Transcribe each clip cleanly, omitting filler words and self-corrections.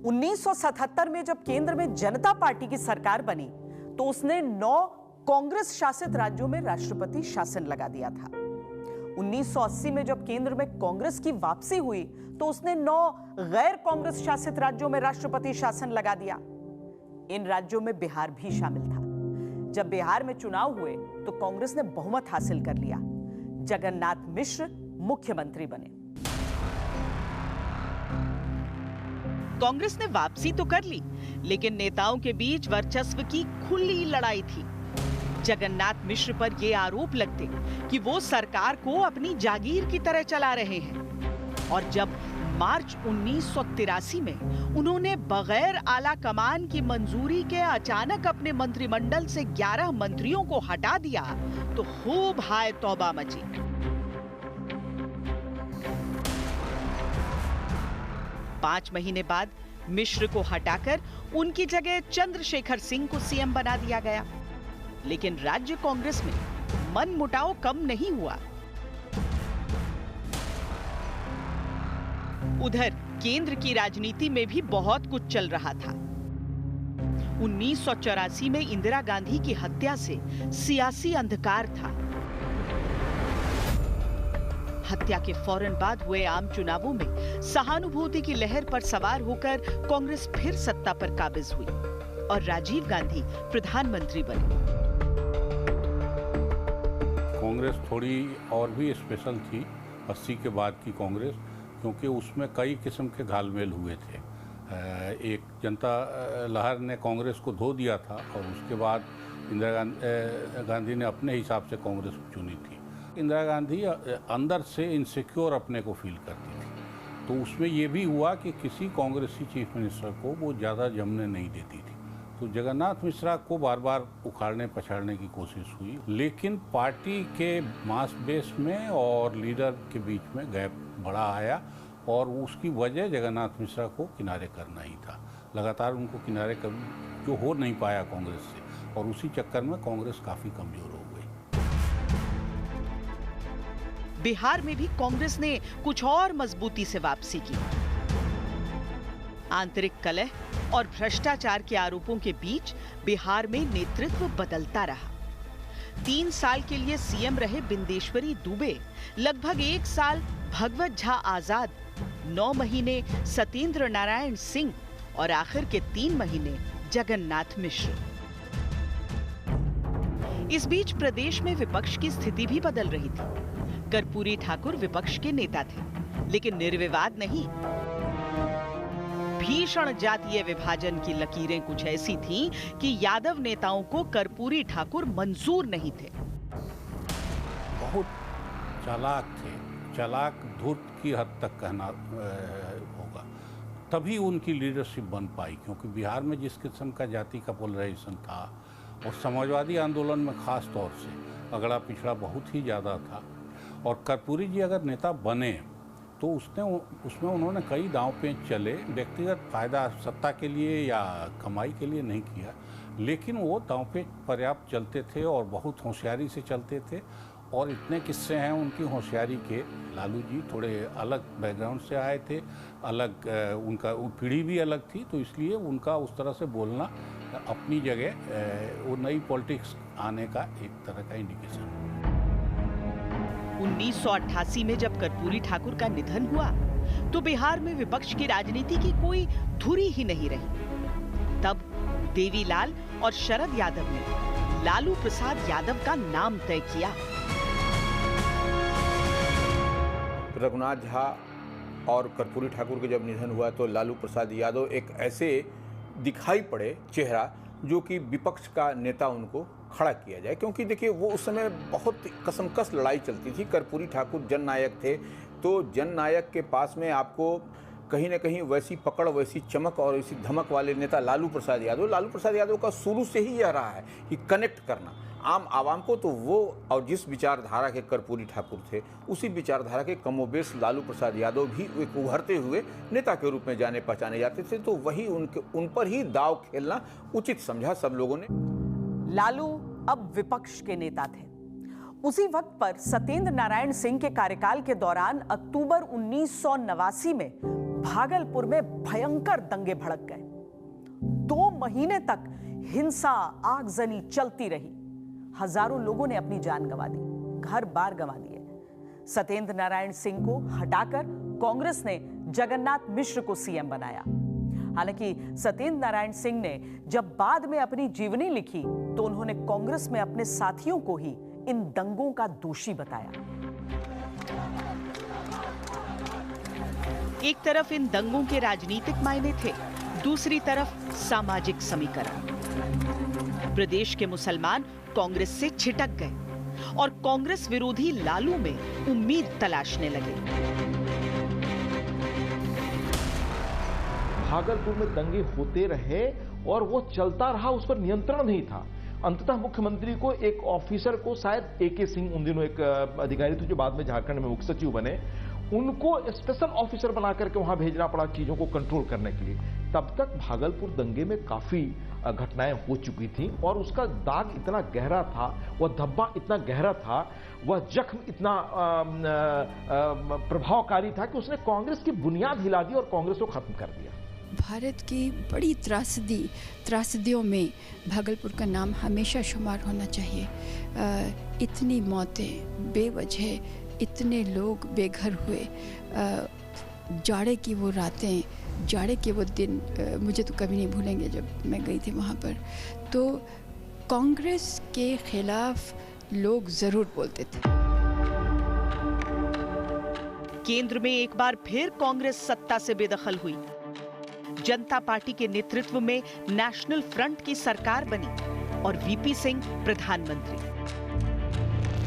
1977 में जब केंद्र में जनता पार्टी की सरकार बनी तो उसने 9 कांग्रेस शासित राज्यों में राष्ट्रपति शासन लगा दिया था। 1980 में जब केंद्र में कांग्रेस की वापसी हुई तो उसने 9 गैर कांग्रेस शासित राज्यों में राष्ट्रपति शासन लगा दिया। इन राज्यों में बिहार भी शामिल था। जब बिहार में चुनाव हुए तो कांग्रेस ने बहुमत हासिल कर लिया। जगन्नाथ मिश्र मुख्यमंत्री बने। कांग्रेस ने वापसी तो कर ली, लेकिन नेताओं के बीच वर्चस्व की खुली लड़ाई थी। जगन्नाथ मिश्र पर यह आरोप लगते कि वो सरकार को अपनी जागीर की तरह चला रहे हैं। और जब मार्च 1983 में उन्होंने बगैर आला कमान की मंजूरी के अचानक अपने मंत्रिमंडल से 11 मंत्रियों को हटा दिया तो खूब हाय तौबा मची। पांच महीने बाद मिश्र को हटाकर उनकी जगह चंद्रशेखर सिंह को सीएम बना दिया गया। लेकिन राज्य कांग्रेस में मनमुटाव कम नहीं हुआ। उधर केंद्र की राजनीति में भी बहुत कुछ चल रहा था। 1984 में इंदिरा गांधी की हत्या से सियासी अंधकार था। हत्या के फौरन बाद हुए आम चुनावों में सहानुभूति की लहर पर सवार होकर कांग्रेस फिर सत्ता पर काबिज हुई और राजीव गांधी प्रधानमंत्री बने। कांग्रेस थोड़ी और भी स्पेशल थी 80 के बाद की कांग्रेस, क्योंकि उसमें कई किस्म के घालमेल हुए थे। एक जनता लहर ने कांग्रेस को धो दिया था और उसके बाद इंदिरा गांधी ने अपने हिसाब से कांग्रेस को चुनी थी। इंदिरा गांधी अंदर से इनसिक्योर अपने को फील करती थी, तो उसमें ये भी हुआ कि किसी कांग्रेसी चीफ मिनिस्टर को वो ज़्यादा जमने नहीं देती थी। तो जगन्नाथ मिश्रा को बार बार उखाड़ने पछाड़ने की कोशिश हुई, लेकिन पार्टी के मास बेस में और लीडर के बीच में गैप बड़ा आया और उसकी वजह जगन्नाथ मिश्रा को किनारे करना ही था। लगातार उनको किनारे कर जो हो नहीं पाया कांग्रेस से, और उसी चक्कर में कांग्रेस काफ़ी कमज़ोर हो गई। बिहार में भी कांग्रेस ने कुछ और मजबूती से वापसी की। आंतरिक कलह और भ्रष्टाचार के आरोपों के बीच बिहार में नेतृत्व बदलता रहा। 3 साल के लिए सीएम रहे बिंदेश्वरी दुबे, लगभग 1 साल भगवत झा आजाद, 9 महीने सत्येंद्र नारायण सिंह और आखिर के 3 महीने जगन्नाथ मिश्र। इस बीच प्रदेश में विपक्ष की स्थिति भी बदल रही थी। कर्पूरी ठाकुर विपक्ष के नेता थे, लेकिन निर्विवाद नहीं। भीषण जातीय विभाजन की लकीरें कुछ ऐसी थीं कि यादव नेताओं को कर्पूरी ठाकुर मंजूर नहीं थे। बहुत चालाक थे, चालाक धूर्त की हद तक कहना होगा, तभी उनकी लीडरशिप बन पाई। क्योंकि बिहार में जिस किस्म का जाति का पोलराइजेशन था और समाजवादी आंदोलन में खास तौर से अगड़ा पिछड़ा बहुत ही ज़्यादा था, और कर्पूरी जी अगर नेता बने तो उसमें उन्होंने कई दांव पेंच चले। व्यक्तिगत फायदा सत्ता के लिए या कमाई के लिए नहीं किया, लेकिन वो दांव पेंच पर्याप्त चलते थे और बहुत होशियारी से चलते थे। और इतने किस्से हैं उनकी होशियारी के। लालू जी थोड़े अलग बैकग्राउंड से आए थे, अलग उनका पीढ़ी भी अलग थी, तो इसलिए उनका उस तरह से बोलना अपनी जगह वो नई पॉलिटिक्स आने का एक तरह का इंडिकेशन। 1988 में जब कर्पूरी ठाकुर का निधन हुआ तो बिहार में विपक्ष की राजनीति की कोई धुरी ही नहीं रही। तब देवीलाल और शरद यादव ने लालू प्रसाद यादव का नाम तय किया। रघुनाथ झा और कर्पूरी ठाकुर के जब निधन हुआ तो लालू प्रसाद यादव एक ऐसे दिखाई पड़े चेहरा जो कि विपक्ष का नेता उनको खड़ा किया जाए। क्योंकि देखिए वो उस समय बहुत कसमकस लड़ाई चलती थी। कर्पूरी ठाकुर जननायक थे, तो जननायक के पास में आपको कहीं ना कहीं वैसी पकड़, वैसी चमक और वैसी धमक वाले नेता लालू प्रसाद यादव का शुरू से ही यह रहा है कि कनेक्ट करना आम आवाम को। तो वो और जिस विचारधारा के कर्पूरी ठाकुर थे, उसी विचारधारा के कमोबेश लालू प्रसाद यादव भी एक उभरते हुए नेता के रूप में जाने पहचाने जाते थे। तो वही उन पर ही दाव खेलना उचित समझा सब लोगों ने। लालू अब विपक्ष के नेता थे। उसी वक्त पर सत्येंद्र नारायण सिंह के कार्यकाल के दौरान अक्टूबर 1989 में भागलपुर में भयंकर दंगे भड़क गए। 2 महीने तक हिंसा आगजनी चलती रही। हजारों लोगों ने अपनी जान गंवा दी, घर बार गंवा दिए। सत्येंद्र नारायण सिंह को हटाकर कांग्रेस ने जगन्नाथ मिश्र को सीएम बनाया। हालांकि सत्येंद्र नारायण सिंह ने जब बाद में अपनी जीवनी लिखी तो उन्होंने कांग्रेस में अपने साथियों को ही इन दंगों का दोषी बताया। एक तरफ इन दंगों के राजनीतिक मायने थे, दूसरी तरफ सामाजिक समीकरण। प्रदेश के मुसलमान कांग्रेस से छिटक गए और कांग्रेस विरोधी लालू में उम्मीद तलाशने लगे। भागलपुर में दंगे होते रहे और वो चलता रहा, उस पर नियंत्रण नहीं था। अंततः मुख्यमंत्री को एक ऑफिसर को, शायद AK सिंह उन दिनों एक अधिकारी थे जो बाद में झारखंड में मुख्य सचिव बने, उनको स्पेशल ऑफिसर बना करके वहां भेजना पड़ा चीजों को कंट्रोल करने के लिए। तब तक भागलपुर दंगे में काफी घटनाएं हो चुकी थी और उसका दाग इतना गहरा था, वह धब्बा इतना गहरा था, वह जख्म इतना प्रभावकारी था कि उसने कांग्रेस की बुनियाद हिला दी और कांग्रेस को खत्म कर दिया। भारत की बड़ी त्रासदियों में भागलपुर का नाम हमेशा शुमार होना चाहिए। इतनी मौतें बेवजह, इतने लोग बेघर हुए, जाड़े की वो रातें, जाड़े के वो दिन मुझे तो कभी नहीं भूलेंगे जब मैं गई थी वहाँ पर। तो कांग्रेस के खिलाफ लोग ज़रूर बोलते थे। केंद्र में एक बार फिर कांग्रेस सत्ता से बेदखल हुई। जनता पार्टी के नेतृत्व में नेशनल फ्रंट की सरकार बनी और VP सिंह प्रधानमंत्री।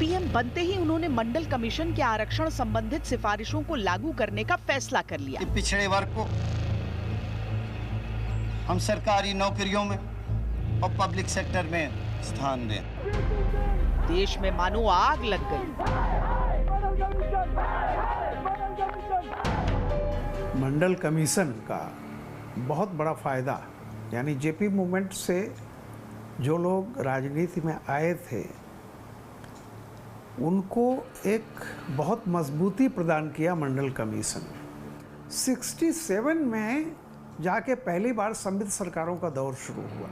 PM बनते ही उन्होंने मंडल कमीशन के आरक्षण संबंधित सिफारिशों को लागू करने का फैसला कर लिया। पिछड़े वर्ग को हम सरकारी नौकरियों में और पब्लिक सेक्टर में स्थान दें। देश में मानो आग लग गई। मंडल कमीशन का बहुत बड़ा फायदा, यानी JP मूवमेंट से जो लोग राजनीति में आए थे उनको एक बहुत मजबूती प्रदान किया मंडल कमीशन। 67 में जाके पहली बार सम्मिलित सरकारों का दौर शुरू हुआ,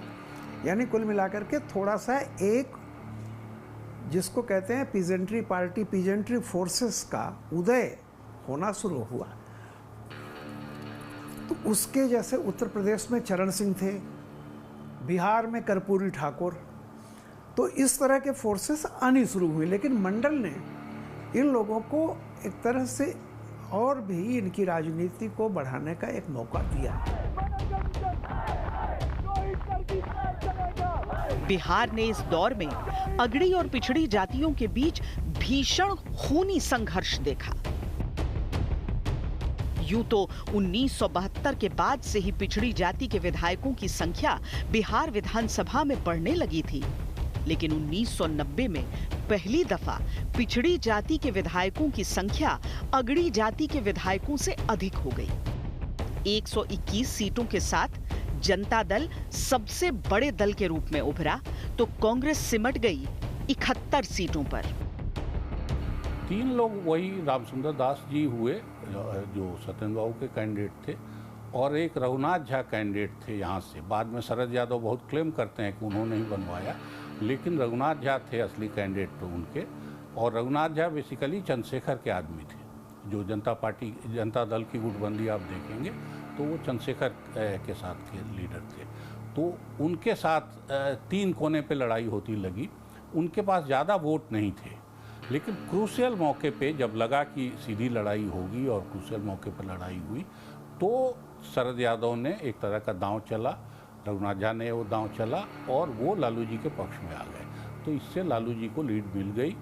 यानी कुल मिलाकर के थोड़ा सा एक जिसको कहते हैं पीजेंट्री पार्टी, पीजेंट्री फोर्सेस का उदय होना शुरू हुआ। तो उसके जैसे उत्तर प्रदेश में चरण सिंह थे, बिहार में कर्पूरी ठाकुर, तो इस तरह के फोर्सेस आनी शुरू हुई। लेकिन मंडल ने इन लोगों को एक तरह से और भी इनकी राजनीति को बढ़ाने का एक मौका दिया। बिहार ने इस दौर में अगड़ी और पिछड़ी जातियों के बीच भीषण खूनी संघर्ष देखा। यूं तो 1972 के बाद से ही पिछड़ी जाति के विधायकों की संख्या बिहार विधानसभा में बढ़ने लगी थी, लेकिन 1990 में पहली दफा पिछड़ी जाति के विधायकों की संख्या अगड़ी जाति के विधायकों से अधिक हो गई। 121 सीटों के साथ जनता दल सबसे बड़े दल के रूप में उभरा तो कांग्रेस सिमट गई 71 सीटों पर। 3 लोग वही रामसुंदर दास जी हुए जो सत्येंद्र बाबू के कैंडिडेट थे, और एक रघुनाथ झा कैंडिडेट थे यहाँ से। बाद में शरद यादव बहुत क्लेम करते हैं कि उन्होंने ही बनवाया, लेकिन रघुनाथ झा थे असली कैंडिडेट तो उनके। और रघुनाथ झा बेसिकली चंद्रशेखर के आदमी थे। जो जनता दल की गुटबंदी आप देखेंगे तो वो चंद्रशेखर के साथ के लीडर थे। तो उनके साथ 3 कोने पे लड़ाई होती लगी। उनके पास ज़्यादा वोट नहीं थे, लेकिन क्रूशियल मौके पे जब लगा कि सीधी लड़ाई होगी और क्रूशियल मौके पर लड़ाई हुई तो शरद यादव ने एक तरह का दांव चला, रघुनाथ झा ने वो दांव चला और वो लालू जी के पक्ष में आ गए। तो इससे लालू जी को लीड मिल गई।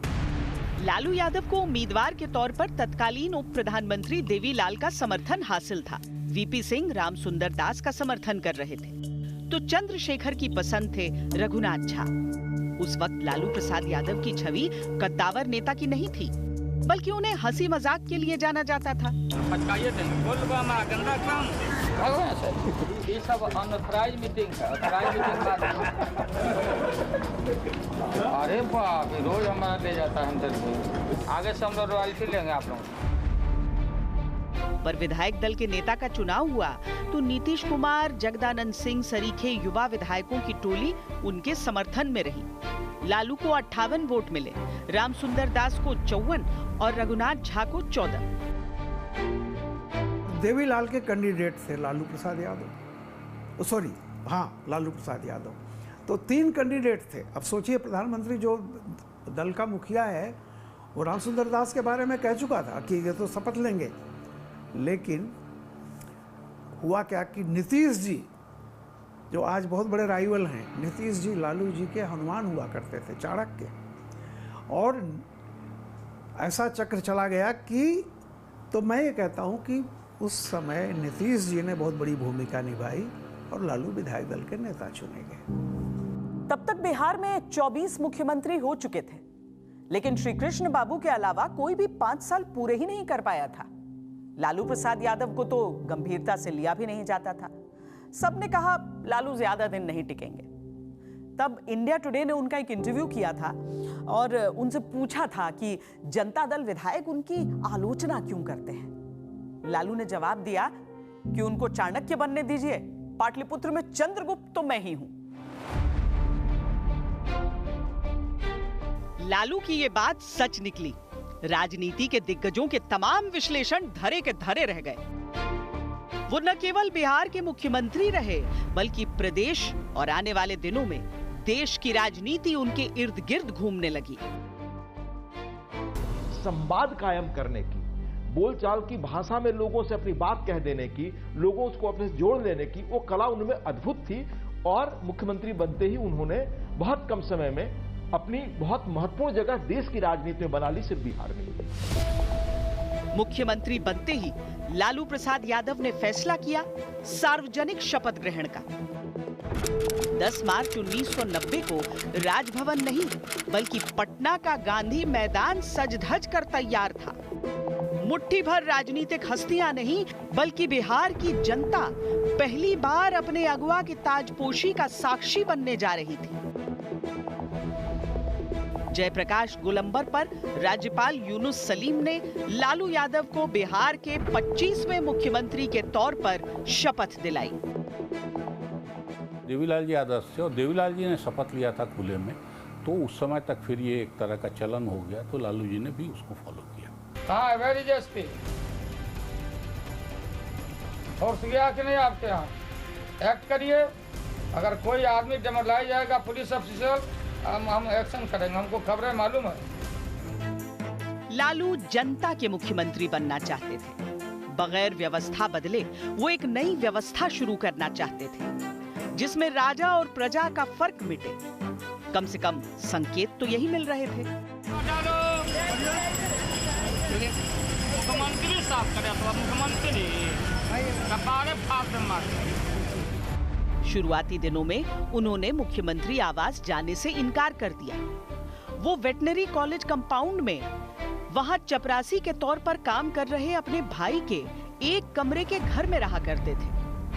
लालू यादव को उम्मीदवार के तौर पर तत्कालीन उप प्रधानमंत्री देवीलाल का समर्थन हासिल था। VP सिंह रामसुंदर दास का समर्थन कर रहे थे, तो चंद्रशेखर की पसंद थे रघुनाथ झा। उस वक्त लालू प्रसाद यादव की छवि कद्दावर नेता की नहीं थी, बल्कि उन्हें हंसी मजाक के लिए जाना जाता था। ये सब अनऑथराइज्ड मीटिंग है, ऑथराइज्ड मीटिंग अरे बाप रे, रोज हमारा ले जाता है इंटरव्यू। आगे से हम लोग रॉयल्टी लेंगे आप लोग। पर विधायक दल के नेता का चुनाव हुआ तो नीतीश कुमार, जगदानंद सिंह सरीखे युवा विधायकों की टोली उनके समर्थन में रही। लालू को 58 वोट मिले, रामसुंदर दास को 54 और रघुनाथ झा को 14। देवीलाल के कैंडिडेट थे लालू प्रसाद यादव, सॉरी हाँ लालू प्रसाद यादव। तो 3 कैंडिडेट थे। अब सोचिए, प्रधानमंत्री जो दल का मुखिया है वो रामसुंदर दास के बारे में कह चुका था कि ये तो शपथ लेंगे, लेकिन हुआ क्या कि नीतीश जी जो आज बहुत बड़े राइवल हैं, नीतीश जी लालू जी के हनुमान हुआ करते थे, चाणक्य, और ऐसा चक्र चला गया कि तो मैं ये कहता हूँ कि उस समय नीतीश जी ने बहुत बड़ी भूमिका निभाई और लालू विधायक दल के नेता चुने गए। तब तक बिहार में 24 मुख्यमंत्री हो चुके थे, लेकिन श्री कृष्ण बाबू के अलावा कोई भी 5 साल पूरे ही नहीं कर पाया था। लालू प्रसाद यादव को तो गंभीरता से लिया भी नहीं जाता था। सबने कहा लालू ज्यादा दिन नहीं टिकेंगे। तब इंडिया टुडे ने उनका एक इंटरव्यू किया था और उनसे पूछा था कि जनता दल विधायक उनकी आलोचना क्यों करते हैं। लालू ने जवाब दिया कि उनको चाणक्य बनने दीजिए, पाटलिपुत्र में चंद्रगुप्त तो मैं ही हूं। लालू की ये बात सच निकली। राजनीति के दिग्गजों के तमाम विश्लेषण धरे के धरे रह गए। वो न केवल बिहार के मुख्यमंत्री रहे, बल्कि प्रदेश और आने वाले दिनों में देश की राजनीति उनके इर्द गिर्द घूमने लगी। संवाद कायम करने की, बोलचाल की भाषा में लोगों से अपनी बात कह देने की, लोगों को अपने से जोड़ लेने की वो कला उनमें अद्भुत थी। और मुख्यमंत्री बनते ही उन्होंने बहुत कम समय में अपनी बहुत महत्वपूर्ण जगह देश की राजनीति में बना ली, सिर्फ बिहार में ही। मुख्यमंत्री बनते ही लालू प्रसाद यादव ने फैसला किया सार्वजनिक शपथ ग्रहण का। 10 मार्च 1990 को राजभवन नहीं, बल्कि पटना का गांधी मैदान सज धज कर तैयार था। मुट्ठी भर राजनीतिक हस्तियां नहीं, बल्कि बिहार की जनता पहली बार अपने अगुवा की ताजपोशी का साक्षी बनने जा रही थी। जयप्रकाश गोलंबर पर राज्यपाल यूनुस सलीम ने लालू यादव को बिहार के 25वें मुख्यमंत्री के तौर पर शपथ दिलाई। देवीलाल जी आदर्श थे और देवीलाल जी ने शपथ लिया था खुले में, तो उस समय तक फिर ये एक तरह का चलन हो गया, तो लालू जी ने भी उसको फॉलो किया। हाँ, वेरी जस्टी फोर्स गया कि नहीं आपके यहाँ? एक्ट करिए। अगर कोई आदमी डमरलाई जाएगा पुलिस ऑफिसर, हम एक्शन करेंगे, हमको खबरें मालूम है। लालू जनता के मुख्यमंत्री बनना चाहते थे। बगैर व्यवस्था बदले वो एक नई व्यवस्था शुरू करना चाहते थे, जिसमें राजा और प्रजा का फर्क मिटे। कम से कम संकेत तो यही मिल रहे थे। मुख्यमंत्री साफ करे तो मुख्यमंत्री कपारे फाड़ मारे। शुरुआती दिनों में उन्होंने मुख्यमंत्री आवास जाने से इनकार कर दिया। वो वेटनरी कॉलेज कंपाउंड में वहां चपरासी के तौर पर काम कर रहे अपने भाई के एक कमरे के घर में रहा करते थे।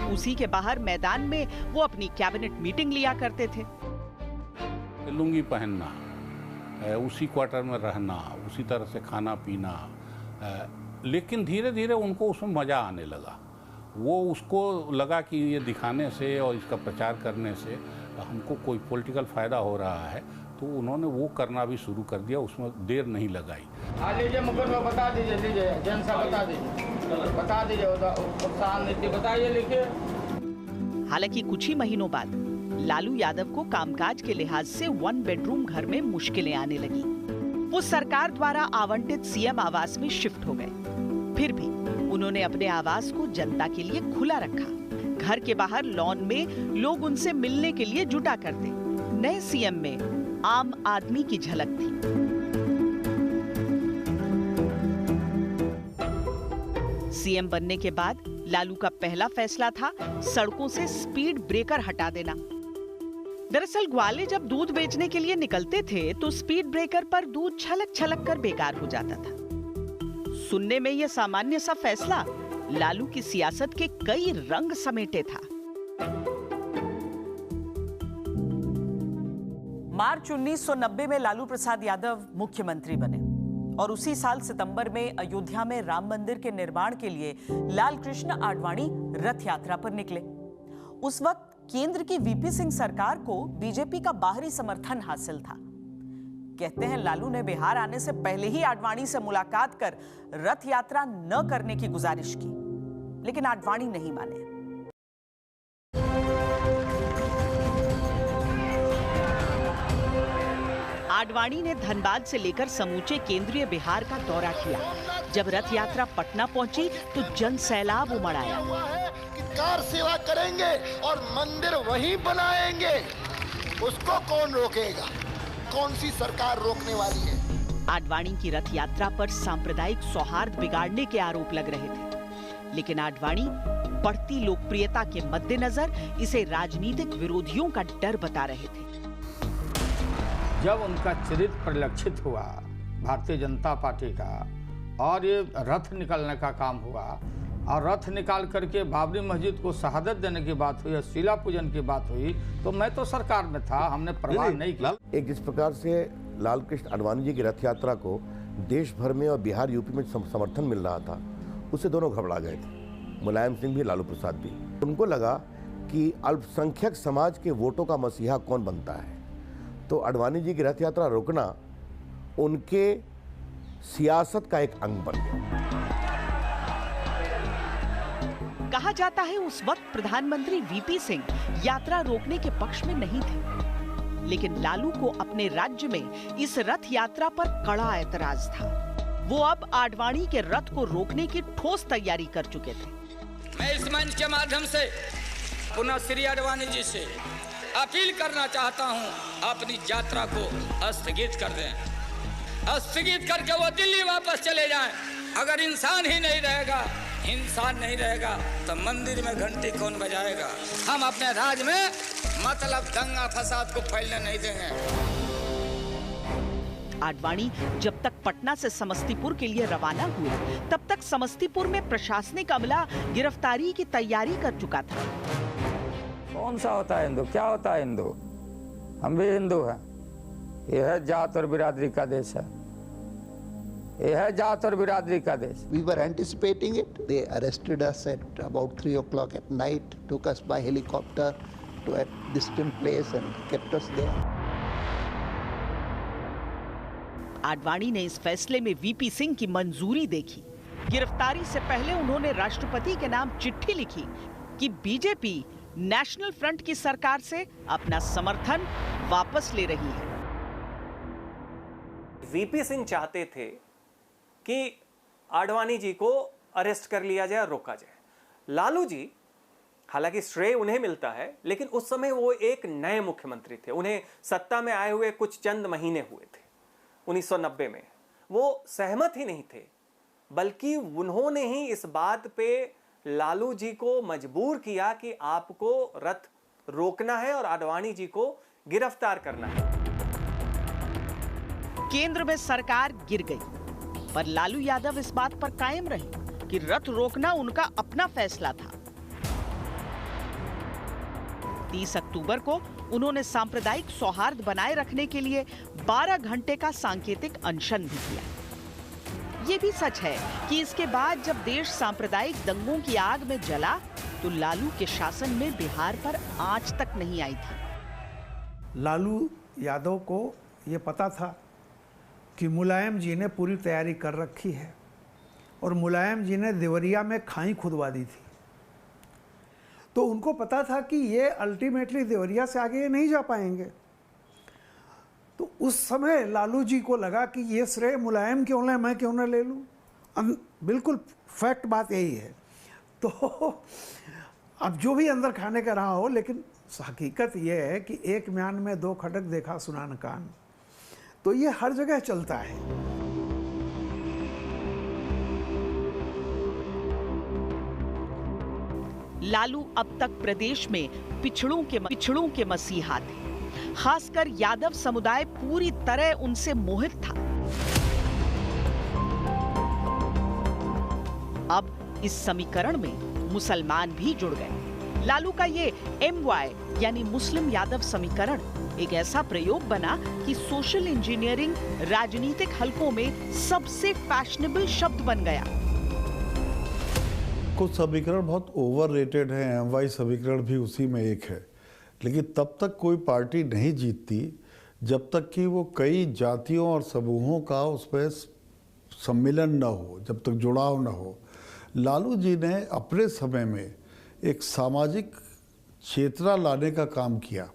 उसी के बाहर मैदान में वो अपनी कैबिनेट मीटिंग लिया करते थे। लुंगी पहनना, उसी क्वार्टर में रहना, उसी तरह से खाना पीना, लेकिन धीरे धीरे उनको उसमें मजा आने लगा। वो उसको लगा कि ये दिखाने से और इसका प्रचार करने से हमको कोई पॉलिटिकल फायदा हो रहा है, तो उन्होंने वो करना भी शुरू कर दिया। उसमें देर नहीं लगाई। लीजिए मुकदमा बता दीजिए, लीजिए जनसा बता दीजिए, प्रोत्साहन नीति बताइए, लिखिए। हालांकि कुछ ही महीनों बाद लालू यादव को कामकाज के लिहाज से 1 बेडरूम घर में मुश्किलें आने लगी। वो सरकार द्वारा आवंटित सीएम आवास में शिफ्ट हो गए। फिर भी उन्होंने अपने आवास को जनता के लिए खुला रखा। घर के बाहर लॉन में लोग उनसे मिलने के लिए जुटा करते। नए सीएम में आम आदमी की झलक थी। सीएम बनने के बाद लालू का पहला फैसला था सड़कों से स्पीड ब्रेकर हटा देना। दरअसल ग्वाले जब दूध बेचने के लिए निकलते थे तो स्पीड ब्रेकर पर दूध छलक छलक कर बेकार हो जाता था। सुनने में यह सामान्य सा फैसला लालू की सियासत के कई रंग समेटे था। मार्च 1990 में लालू प्रसाद यादव मुख्यमंत्री बने और उसी साल सितंबर में अयोध्या में राम मंदिर के निर्माण के लिए लाल कृष्ण आडवाणी रथ यात्रा पर निकले। उस वक्त केंद्र की वीपी सिंह सरकार को बीजेपी का बाहरी समर्थन हासिल था। कहते हैं लालू ने बिहार आने से पहले ही आडवाणी से मुलाकात कर रथ यात्रा न करने की गुजारिश की, लेकिन आडवाणी नहीं माने। आडवाणी ने धनबाद से लेकर समूचे केंद्रीय बिहार का दौरा किया। जब रथ यात्रा पटना पहुंची तो जन सैलाब उमड़ आया। कार सेवा करेंगे और मंदिर वहीं बनाएंगे, उसको कौन रोकेगा? कौन सी सरकार रोकने वाली है? आडवाणी की रथ यात्रा पर सांप्रदायिक सौहार्द बिगाड़ने के आरोप लग रहे थे, लेकिन आडवाणी बढ़ती लोकप्रियता के मद्देनजर इसे राजनीतिक विरोधियों का डर बता रहे थे। जब उनका चरित्र परिलक्षित हुआ भारतीय जनता पार्टी का और ये रथ निकालने का काम हुआ और रथ निकाल करके बाबरी मस्जिद को शहादत देने की बात हुई, शिला पूजन की बात हुई, तो मैं तो सरकार में था, हमने परवाह नहीं किया। एक जिस प्रकार से लाल कृष्ण आडवाणी जी की रथ यात्रा को देश भर में और बिहार यूपी में समर्थन मिल रहा था, उससे दोनों घबरा गए थे, मुलायम सिंह भी लालू प्रसाद भी। उनको लगा कि अल्पसंख्यक समाज के वोटों का मसीहा कौन बनता है, तो आडवाणी जी की रथ यात्रा रोकना उनके सियासत का एक अंग बन गया। कहा जाता है उस वक्त प्रधानमंत्री वीपी सिंह यात्रा रोकने के पक्ष में नहीं थे, लेकिन लालू को अपने राज्य में इस रथ यात्रा पर कड़ा ऐतराज था। वो अब आडवाणी के रथ को रोकने की ठोस तैयारी कर चुके थे। मैं इस मंच के माध्यम से पुनः श्री आडवाणी जी से अपील करना चाहता हूं, अपनी यात्रा को स्थगित कर दें। स्थगित करके वो दिल्ली वापस चले जाएं। अगर इंसान ही नहीं रहेगा, इंसान नहीं रहेगा, तो मंदिर में घंटी कौन बजाएगा? हम अपने राज्य में मतलब दंगा फसाद को फैलने नहीं देंगे। आडवाणी जब तक पटना से समस्तीपुर के लिए रवाना हुए, तब तक समस्तीपुर में प्रशासनिक अमला गिरफ्तारी की तैयारी कर चुका था। कौन सा होता है हिंदू? क्या होता है हिंदू? हम भी हिंदू हैं। यह है जात और बिरादरी का देश है। यह है जात और बिरादरी का देश। We were anticipating it. They arrested us at about 3 o'clock at night, took us by helicopter to a distant place and kept us there. Advani ने इस फैसले में वीपी सिंह की मंजूरी देखी। गिरफ्तारी से पहले उन्होंने राष्ट्रपति के नाम चिट्ठी लिखी कि बीजेपी नेशनल फ्रंट की सरकार से अपना समर्थन वापस ले रही है। वीपी सिंह चाहते थे कि आडवाणी जी को अरेस्ट कर लिया जाए और रोका जाए। लालू जी, हालांकि श्रेय उन्हें मिलता है, लेकिन उस समय वो एक नए मुख्यमंत्री थे। उन्हें सत्ता में आए हुए कुछ चंद महीने हुए थे 1990 में। वो सहमत ही नहीं थे, बल्कि उन्होंने ही इस बात पे लालू जी को मजबूर किया कि आपको रथ रोकना है और आडवाणी जी को गिरफ्तार करना है। केंद्र में सरकार गिर गई, पर लालू यादव इस बात पर कायम रहे कि रथ रोकना उनका अपना फैसला था। 30 अक्टूबर को उन्होंने सांप्रदायिक सौहार्द बनाए रखने के लिए 12 घंटे का सांकेतिक अनशन भी किया। ये भी सच है कि इसके बाद जब देश सांप्रदायिक दंगों की आग में जला, तो लालू के शासन में बिहार पर आंच तक नहीं आई थी। लालू यादव को ये पता था कि मुलायम जी ने पूरी तैयारी कर रखी है और मुलायम जी ने देवरिया में खाई खुदवा दी थी, तो उनको पता था कि ये अल्टीमेटली देवरिया से आगे ये नहीं जा पाएंगे। तो उस समय लालू जी को लगा कि ये श्रेय मुलायम क्यों लें, मैं क्यों ना ले लूँ। बिल्कुल फैक्ट बात यही है। तो अब जो भी अंदर खाने का रहा हो, लेकिन हकीकत ये है कि एक म्यान में 2 खटक देखा सुना न कान, तो ये हर जगह चलता है। लालू अब तक प्रदेश में पिछड़ों के मसीहा थे। खासकर यादव समुदाय पूरी तरह उनसे मोहित था। अब इस समीकरण में मुसलमान भी जुड़ गए। लालू का ये MY यानी मुस्लिम यादव समीकरण एक ऐसा प्रयोग बना कि सोशल इंजीनियरिंग राजनीतिक हलकों में सबसे फैशनेबल शब्द बन गया। कुछ समीकरण बहुत ओवररेटेड हैं, MY समीकरण भी उसी में एक है, लेकिन तब तक कोई पार्टी नहीं जीतती जब तक कि वो कई जातियों और समूहों का उसमें सम्मिलन न हो, जब तक जुड़ाव न हो। लालू जी ने अपने समय में एक सामाजिक चेतना लाने का काम किया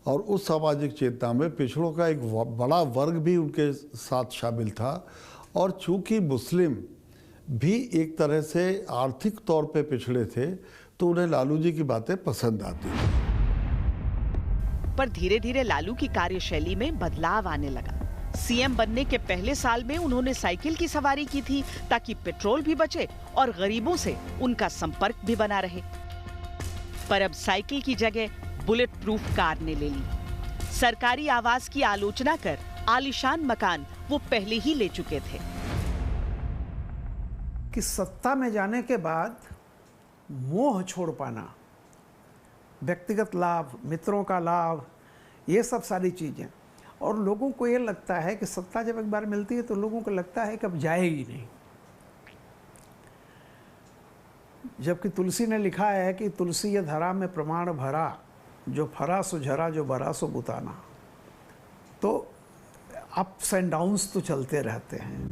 और उस सामाजिक चेतना में पिछड़ों का एक बड़ा वर्ग भी उनके साथ शामिल था। और चूंकि मुस्लिम भी एक तरह से आर्थिक तौर पे पिछड़े थे तो उन्हें लालू जी की बातें पसंद आती थी। पर धीरे धीरे लालू की कार्यशैली में बदलाव आने लगा। सीएम बनने के पहले साल में उन्होंने साइकिल की सवारी की थी ताकि पेट्रोल भी बचे और गरीबों से उनका संपर्क भी बना रहे। पर अब साइकिल की जगह बुलेट प्रूफ कार ने ले ली। सरकारी आवास की आलोचना कर आलीशान मकान वो पहले ही ले चुके थे। कि सत्ता में जाने के बाद मोह छोड़ पाना, व्यक्तिगत लाभ, मित्रों का लाभ, ये सब सारी चीजें, और लोगों को ये लगता है कि सत्ता जब एक बार मिलती है तो लोगों को लगता है कि अब जाएगी नहीं। जबकि तुलसी ने लिखा है कि तुलसी ये धरा में प्रमाण भरा, जो फरा सो झरा, जो बरा सो बुताना। तो अप्स एंड डाउन्स तो चलते रहते हैं।